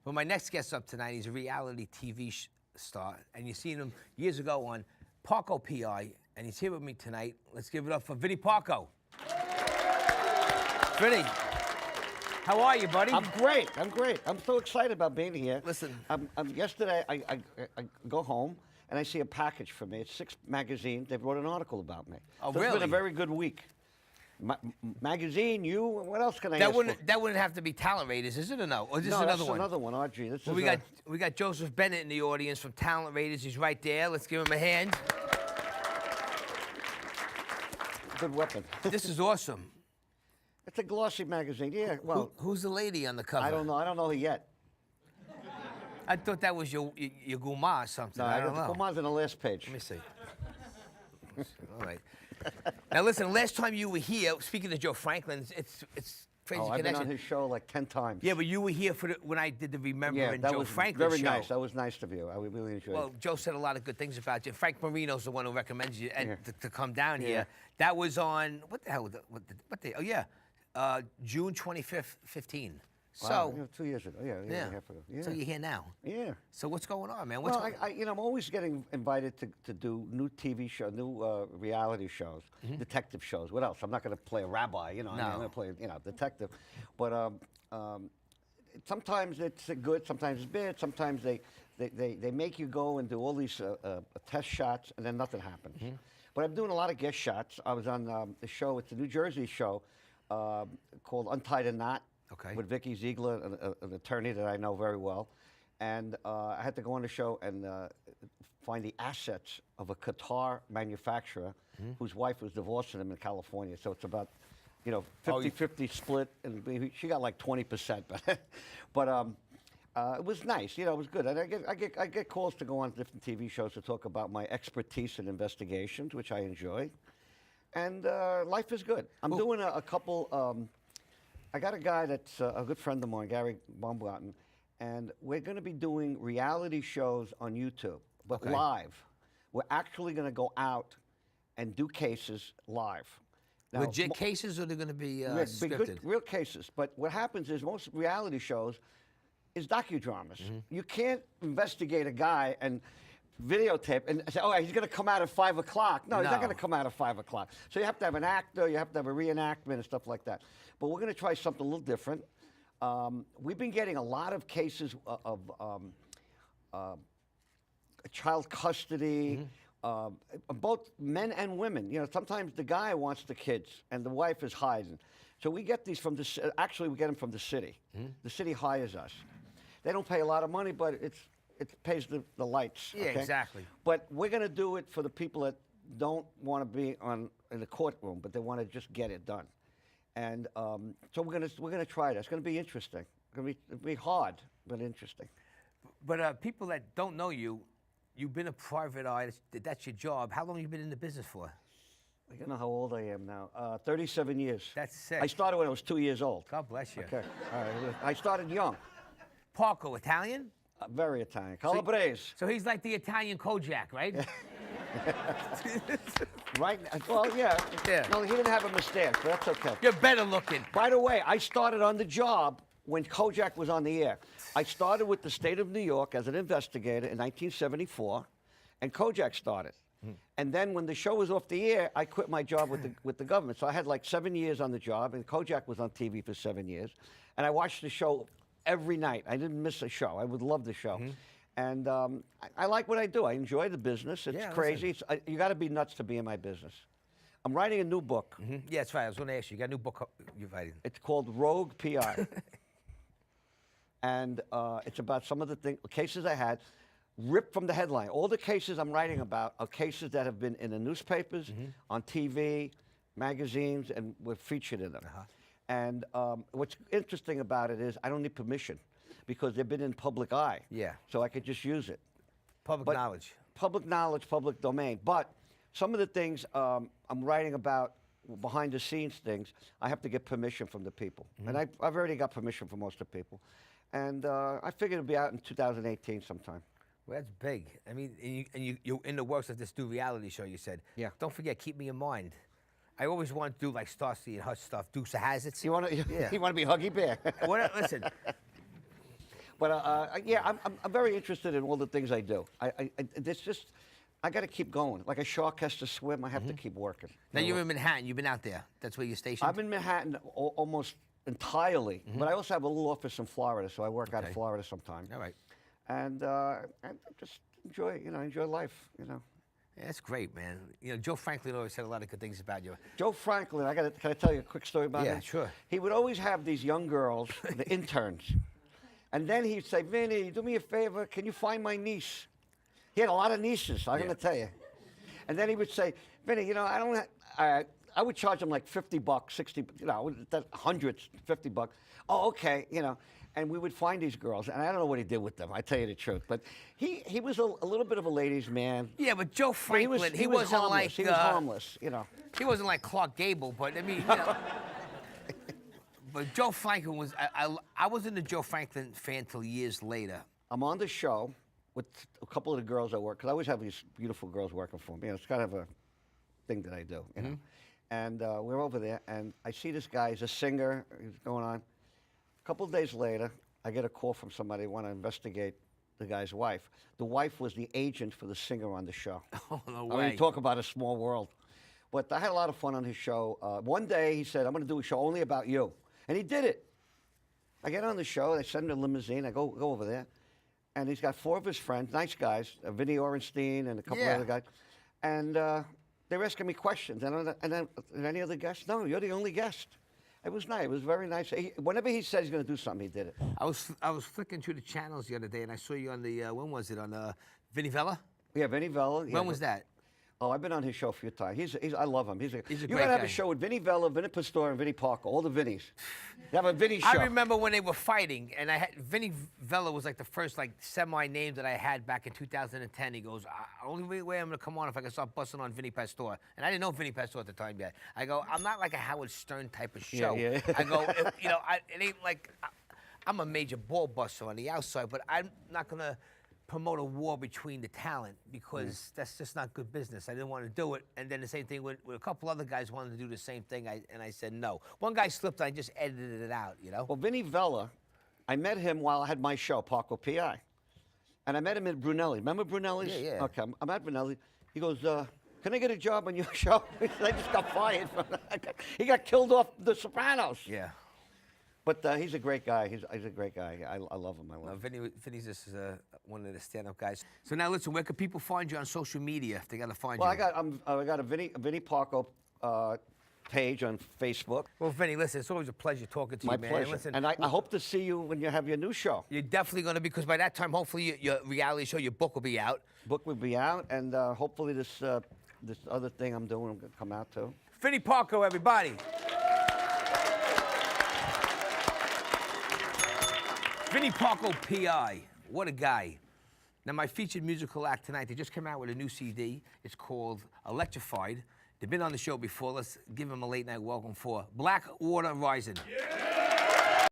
Well, my next guest up tonight, he's a reality TV star, and you've seen him years ago on Parco PI, and he's here with me tonight. Let's give it up for Vinny Parco. Vinny, how are you, buddy? I'm great. I'm great. I'm so excited about being here. Listen. Yesterday, I go home, and I see a package for me. It's 6 magazines. They wrote an article about me. Oh, so really? It's been a very good week. Magazine, you, what else can I That ask wouldn't for? that wouldn't have to be Talent Raiders, is it, or no? Or this No, is another that's one? another one, Audrey. This Well, is we got Joseph Bennett in the audience from Talent Raiders. He's right there. Let's give him a hand. good weapon. This is awesome. It's a glossy magazine. Yeah, well, Who's the lady on the cover? I don't know. I don't know her yet. I thought that was your guma or something. No, I don't know. Come on to the last page. Let me see. All right. Now listen, last time you were here, speaking of Joe Franklin, it's crazy Oh, I've been connection. on his show like 10 times. Yeah, but you were here for when I did the Remembering that Joe was Franklin very show. nice. That was nice of you. I really enjoyed Well, it. Joe said a lot of good things about you. Frank Marino's the one who recommended you Yeah. to come down Yeah. here. That was on, what the hell, what day? Oh, yeah, June 25th, 15. Wow, So, 2 years ago. Yeah, a year and a half ago. Yeah. So you're here now. Yeah. So what's going on, man? What's Well, I'm always getting invited to do new TV shows, new reality shows, detective shows. What else? I'm not going to play a rabbi, No. I'm going to play, detective. But sometimes it's good, sometimes it's bad. Sometimes they make you go and do all these test shots, and then nothing happens. But I'm doing a lot of guest shots. I was on the show. It's a New Jersey show called Untie the Knot. Okay. With Vicky Ziegler, an attorney that I know very well. And I had to go on the show and find the assets of a Qatar manufacturer whose wife was divorcing him in California. So it's about, 50-50 split. And maybe she got like 20%. But it was nice. It was good. And I get calls to go on different TV shows to talk about my expertise in investigations, which I enjoy. And life is good. I'm doing a couple... I got a guy that's a good friend of mine, Gary Baumgarten, and we're going to be doing reality shows on YouTube, but live. We're actually going to go out and do cases live. Now, legit cases, or they're going to be scripted? Good, real cases. But what happens is most reality shows is docudramas. You can't investigate a guy and videotape and say, oh, he's going to come out at 5 o'clock. No, he's not going to come out at 5 o'clock. So you have to have an actor, you have to have a reenactment and stuff like that. But we're going to try something a little different. We've been getting a lot of cases of child custody, both men and women. Sometimes the guy wants the kids and the wife is hiding. So we get these from actually we get them from the city. The city hires us. They don't pay a lot of money, but it pays the lights. Yeah, okay? exactly. But we're going to do it for the people that don't want to be in the courtroom, but they want to just get it done. And so we're gonna try that. It's going to be interesting. It'll be hard, but interesting. But people that don't know you, you've been a private eye. That's your job. How long have you been in the business for? I don't know how old I am now. 37 years. That's sick. I started when I was 2 years old. God bless you. Okay. All right. I started young. Parco, Italian? Very Italian. Calabrese. So he's like the Italian Kojak, right? Right? Well, yeah. Yeah. No, he didn't have a mustache, but that's okay. You're better looking. By the way, I started on the job when Kojak was on the air. I started with the state of New York as an investigator in 1974, and Kojak started. And then when the show was off the air, I quit my job with the government. So I had like 7 years on the job, and Kojak was on TV for 7 years. And I watched the show every night. I didn't miss a show. I would love the show. And I like what I do. I enjoy the business. It's crazy. You got to be nuts to be in my business. I'm writing a new book. Yeah, that's right. I was going to ask you. You got a new book you're writing. It's called Rogue PI. And it's about some of the cases I had, ripped from the headline. All the cases I'm writing about are cases that have been in the newspapers, on TV, magazines, and were featured in them. And what's interesting about it is I don't need permission because they've been in public eye. Yeah. So I could just use it. Public knowledge. Public knowledge, public domain. But some of the things I'm writing about, behind the scenes things, I have to get permission from the people. And I've already got permission from most of the people. And I figured it'll be out in 2018 sometime. Well, that's big. I mean, you're in the works of this new reality show, you said. Yeah. Don't forget, keep me in mind. I always want to do like Starsky and Hutch stuff, Dukes of Hazzards. You want to? Yeah. You want to be Huggy Bear? Listen. But yeah, I'm very interested in all the things I do. It's just, I got to keep going. Like a shark has to swim, I have to keep working. Now you're in Manhattan. You've been out there. That's where you're stationed? I'm in Manhattan almost entirely, but I also have a little office in Florida, so I work out of Florida sometimes. All right. And I just enjoy life, Yeah, that's great, man. You know, Joe Franklin always said a lot of good things about you. Joe Franklin, can I tell you a quick story about him? Yeah, sure. He would always have these young girls, the interns, and then he'd say, Vinny, do me a favor, can you find my niece? He had a lot of nieces, I'm gonna tell you. And then he would say, Vinny, I don't have, I would charge him like $50, 60, hundreds, $50. Oh, okay, and we would find these girls, and I don't know what he did with them. I tell you the truth, but he was a little bit of a ladies' man. Yeah, but Joe Franklin, he was wasn't harmless. like He was harmless, He wasn't like Clark Gable, but I mean, But Joe Franklin was. I wasn't a Joe Franklin fan till years later. I'm on the show with a couple of the girls I work, because I always have these beautiful girls working for me. It's kind of a thing that I do, know. And we're over there, and I see this guy. He's a singer. He's going on. A couple of days later, I get a call from somebody want to investigate the guy's wife. The wife was the agent for the singer on the show. Oh, no I way. mean, talk about a small world. But I had a lot of fun on his show. One day he said, I'm going to do a show only about you. And he did it. I get on the show. They send him a limousine. I go over there. And he's got 4 of his friends, nice guys, Vinny Orenstein and a couple other guys. And they're asking me questions. And then, any other guests? No, you're the only guest. It was nice. It was very nice. Whenever he said he's going to do something, he did it. I was flicking through the channels the other day, and I saw you on the when was it on Vinny Vella? Yeah, Vinny Vella. When was that? Oh, I've been on his show a few times. I love him. He's a you great gotta have guy. a show with Vinny Vella, Vinny Pastore, and Vinny Parco. All the Vinnies. You have a Vinny show. I remember when they were fighting, and Vinny Vella was like the first semi-name that I had back in 2010. He goes, only way I'm gonna come on if I can start busting on Vinny Pastore. And I didn't know Vinny Pastore at the time yet. I go, I'm not like a Howard Stern type of show. Yeah. I go, it ain't like, I'm a major ball buster on the outside, but I'm not gonna promote a war between the talent, because that's just not good business. I didn't want to do it. And then the same thing with a couple other guys wanted to do the same thing, and I said no. One guy slipped, I just edited it out, Well, Vinny Vella, I met him while I had my show, Parco PI. And I met him at Brunelli. Remember Brunelli's? Yeah. Okay, I'm at Brunelli. He goes, can I get a job on your show? I just got fired. He got killed off The Sopranos. Yeah. But he's a great guy. He's a great guy. I love him. Vinny's just one of the stand-up guys. So now listen, where can people find you on social media if they got to find Well, you? I got a Vinny Parco page on Facebook. Well, Vinny, listen, it's always a pleasure talking to My you, man. pleasure. Listen, And I hope to see you when you have your new show. you're definitely going to, because by that time, hopefully, your reality show, your book will be out. Book will be out, and hopefully this other thing I'm doing will come out too. Vinny Parco, everybody. Vinny Parco, P.I. What a guy. Now, my featured musical act tonight, they just came out with a new CD. It's called Electrified. They've been on the show before. Let's give them a late night welcome for Blackwater Rising. Yeah!